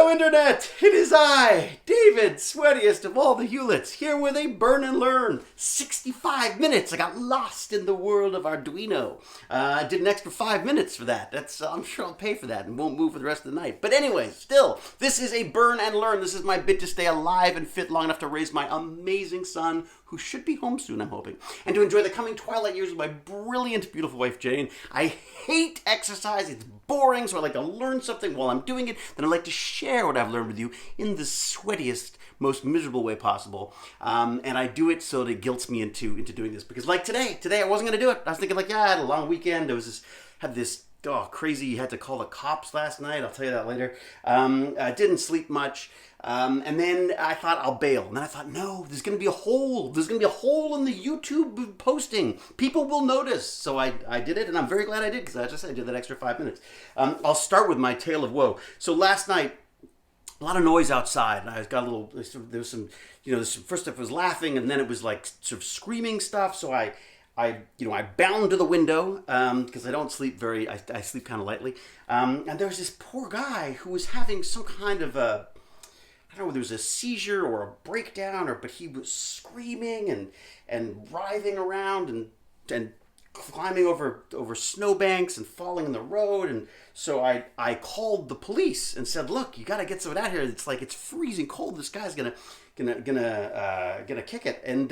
Hello Internet, it is I, David, sweatiest of all the Hewletts, here with a burn and learn. 65 minutes, I got lost in the world of Arduino. I did an extra 5 minutes for that. I'm sure I'll pay for that and won't move for the rest of the night. But anyway, still, this is a burn and learn. This is my bid to stay alive and fit long enough to raise my amazing son, who should be home soon, I'm hoping, and to enjoy the coming twilight years with my brilliant, beautiful wife, Jane. I hate exercise. It's boring, so I like to learn something while I'm doing it. Then I like to share what I've learned with you in the sweatiest, most miserable way possible. And I do it so that it guilts me into doing this. Because like today I wasn't going to do it. I was thinking like, I had a long weekend. Had this crazy, had to call the cops last night. I'll tell you that later. I didn't sleep much. And then I thought I'll bail. And then I thought, no, there's going to be a hole. There's going to be a hole in the YouTube posting. People will notice. So I did it, and I'm very glad I did, because I just said I did that extra 5 minutes. I'll start with my tale of woe. So last night, a lot of noise outside, and I got a little, there was some, first stuff was laughing, and then it was like sort of screaming stuff. So I bound to the window, because I don't sleep I sleep kind of lightly. And there was this poor guy who was having some kind of I don't know whether it was a seizure or a breakdown, but he was screaming and writhing around and climbing over snowbanks and falling in the road. And so I called the police and said, look, you got to get someone out here. It's freezing cold. This guy's gonna kick it. And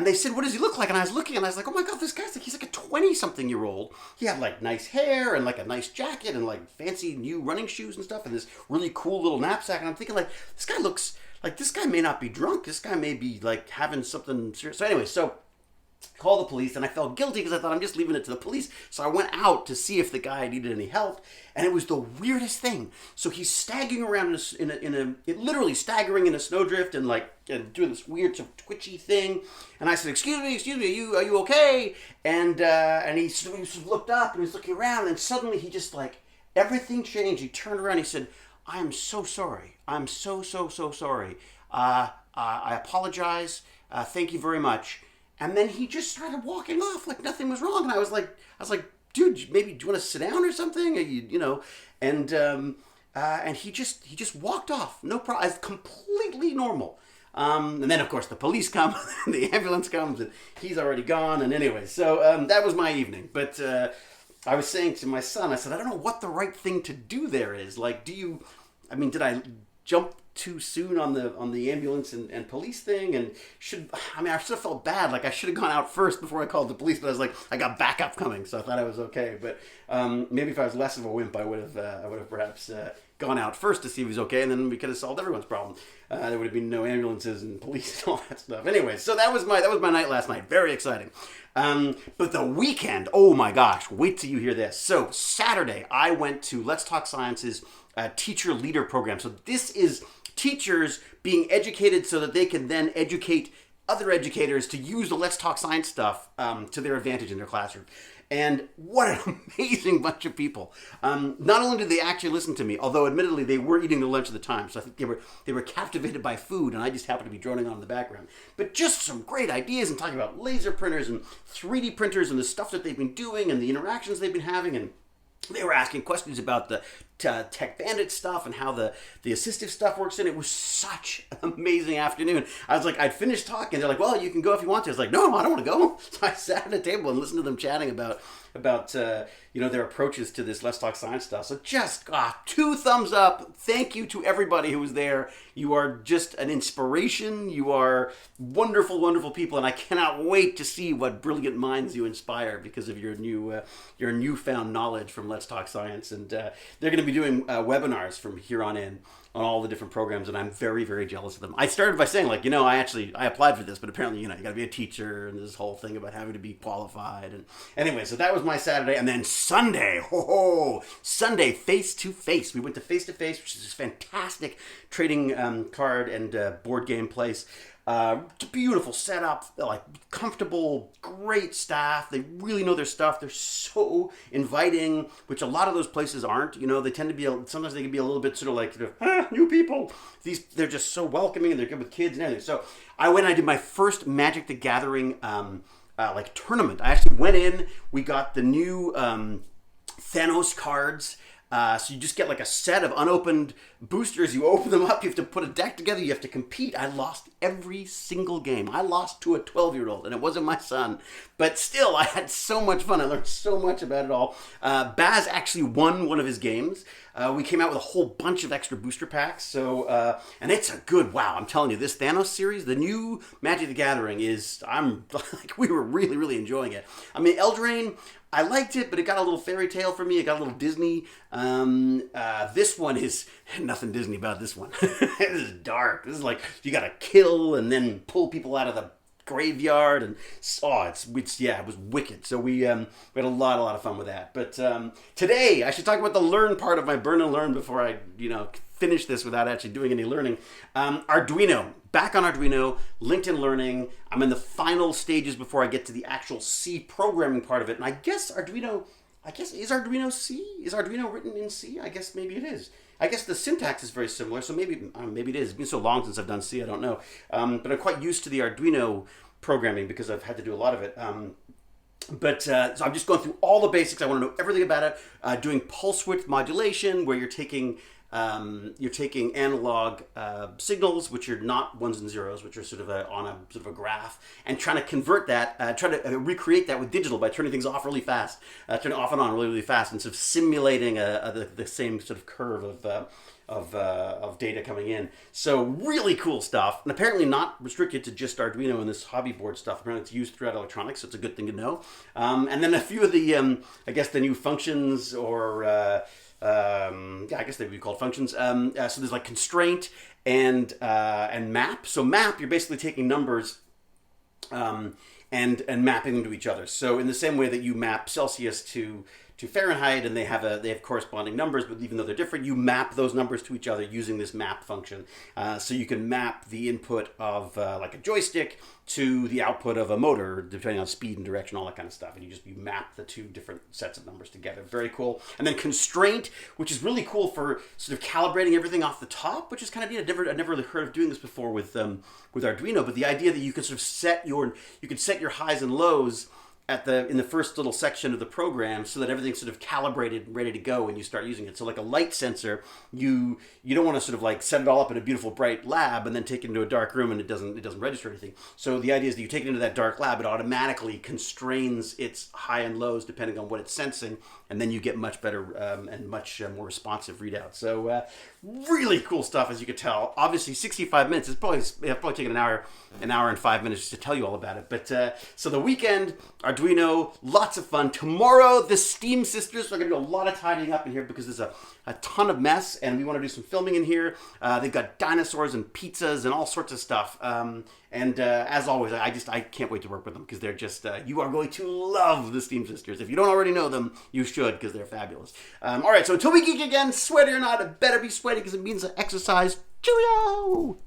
they said, what does he look like? And I was looking, and I was like, oh my God, this guy's he's like a 20-something-year-old. He had like nice hair and like a nice jacket and like fancy new running shoes and stuff and this really cool little knapsack. And I'm thinking like, this guy looks like this guy may not be drunk. This guy may be like having something serious. So anyway, called the police, and I felt guilty because I thought I'm just leaving it to the police. So I went out to see if the guy needed any help, and it was the weirdest thing. So he's staggering around literally staggering in a snowdrift and doing this weird sort of twitchy thing. And I said, "Excuse me, are you okay?" And he sort of looked up and he was looking around, and suddenly he just everything changed. He turned around, and he said, "I am so sorry. I'm so sorry. I apologize. Thank you very much." And then he just started walking off like nothing was wrong. And I was like, dude, maybe do you want to sit down or something? And he just walked off. No problem. Completely normal. And then of course the police come, and the ambulance comes, and he's already gone. And anyway, so that was my evening. But I was saying to my son, I said, I don't know what the right thing to do there is. Did I jump too soon on the ambulance and police thing? And I sort of felt bad. Like I should have gone out first before I called the police, but I was like, I got backup coming, so I thought I was okay. But maybe if I was less of a wimp, I would have perhaps gone out first to see if he was okay, and then we could have solved everyone's problem. There would have been no ambulances and police and all that stuff. Anyway, so that was my night last night. Very exciting. But the weekend, oh my gosh, wait till you hear this. So Saturday, I went to Let's Talk Science's teacher leader program. So this is teachers being educated so that they can then educate other educators to use the Let's Talk Science stuff to their advantage in their classroom. And what an amazing bunch of people. Not only did they actually listen to me, although admittedly they were eating their lunch at the time, so I think they were captivated by food, and I just happened to be droning on in the background. But just some great ideas, and talking about laser printers and 3D printers and the stuff that they've been doing and the interactions they've been having. And they were asking questions about the Tech Bandit stuff and how the assistive stuff works in. It was such an amazing afternoon. I was like, I'd finished talking. They're like, well, you can go if you want to. I was like, no, I don't want to go. So I sat at a table and listened to them chatting about their approaches to this Let's Talk Science stuff. So just 2 thumbs up. Thank you to everybody who was there. You are just an inspiration. You are wonderful, wonderful people, and I cannot wait to see what brilliant minds you inspire because of your newfound knowledge from Let's Talk Science. And they're going to be doing webinars from here on in on all the different programs, and I'm very, very jealous of them. I started by saying, I applied for this, but apparently, you got to be a teacher, and this whole thing about having to be qualified. And anyway, so that was my Saturday, and then Sunday, Sunday, face-to-face. We went to face-to-face, which is this fantastic trading card and board game place. Beautiful setup, comfortable, great staff. They really know their stuff. They're so inviting, which a lot of those places aren't. They tend to be, sometimes they can be a little bit new people. They're just so welcoming, and they're good with kids and everything. So I went and I did my first Magic the Gathering tournament. I actually went in, we got the new Theros cards. So you just get like a set of unopened boosters. You open them up. You have to put a deck together. You have to compete. I lost every single game. I lost to a 12-year-old, and it wasn't my son. But still, I had so much fun. I learned so much about it all. Baz actually won one of his games. We came out with a whole bunch of extra booster packs. So, and it's a good, wow, I'm telling you, this Theros series, the new Magic the Gathering we were really, really enjoying it. I mean, Eldraine, I liked it, but it got a little fairy tale for me. It got a little Disney. This one is nothing Disney about this one. This is dark. This is like you got to kill and then pull people out of the graveyard, and it was wicked. So we had a lot of fun with that. But today I should talk about the learn part of my burn and learn before I finish this without actually doing any learning. Arduino, back on Arduino, LinkedIn Learning. I'm in the final stages before I get to the actual C programming part of it, and I guess is Arduino C? Is Arduino written in C? I guess maybe it is. I guess the syntax is very similar, so maybe it is. It's been so long since I've done C, I don't know. But I'm quite used to the Arduino programming because I've had to do a lot of it. So I'm just going through all the basics. I want to know everything about it. Doing pulse width modulation, where you're taking analog signals, which are not ones and zeros, which are sort of on a graph, and trying to convert that, try to recreate that with digital by turning things off really fast, turning off and on really, really fast, and sort of simulating the same sort of curve of data coming in. So really cool stuff, and apparently not restricted to just Arduino and this hobby board stuff. Apparently it's used throughout electronics, so it's a good thing to know. And then a few of the, the new functions or I guess they would be called functions. So there's like constraint and map. So map, you're basically taking numbers and mapping them to each other. So in the same way that you map Celsius to Fahrenheit, and they have corresponding numbers, but even though they're different, you map those numbers to each other using this map function. So you can map the input of like a joystick to the output of a motor, depending on speed and direction, all that kind of stuff. And you map the two different sets of numbers together. Very cool. And then constraint, which is really cool for sort of calibrating everything off the top, which is kind of neat. I've never really heard of doing this before with Arduino, but the idea that you can sort of set your highs and lows in the first little section of the program, so that everything's sort of calibrated and ready to go when you start using it. So like a light sensor, you don't want to sort of like set it all up in a beautiful bright lab and then take it into a dark room and it doesn't register anything. So the idea is that you take it into that dark lab, it automatically constrains its high and lows depending on what it's sensing, and then you get much better and much more responsive readouts. So really cool stuff, as you could tell. Obviously 65 minutes is probably taken an hour and 5 minutes just to tell you all about it. But so the weekend, Arduino, lots of fun. Tomorrow, the Steam Sisters. So I'm going to do a lot of tidying up in here because there's a ton of mess, and we want to do some filming in here. They've got dinosaurs and pizzas and all sorts of stuff. And as always, I can't wait to work with them because they're just, you are going to love the Steam Sisters. If you don't already know them, you should, because they're fabulous. All right, so until we geek again, sweaty or not, it better be sweaty because it means exercise. Cheerio!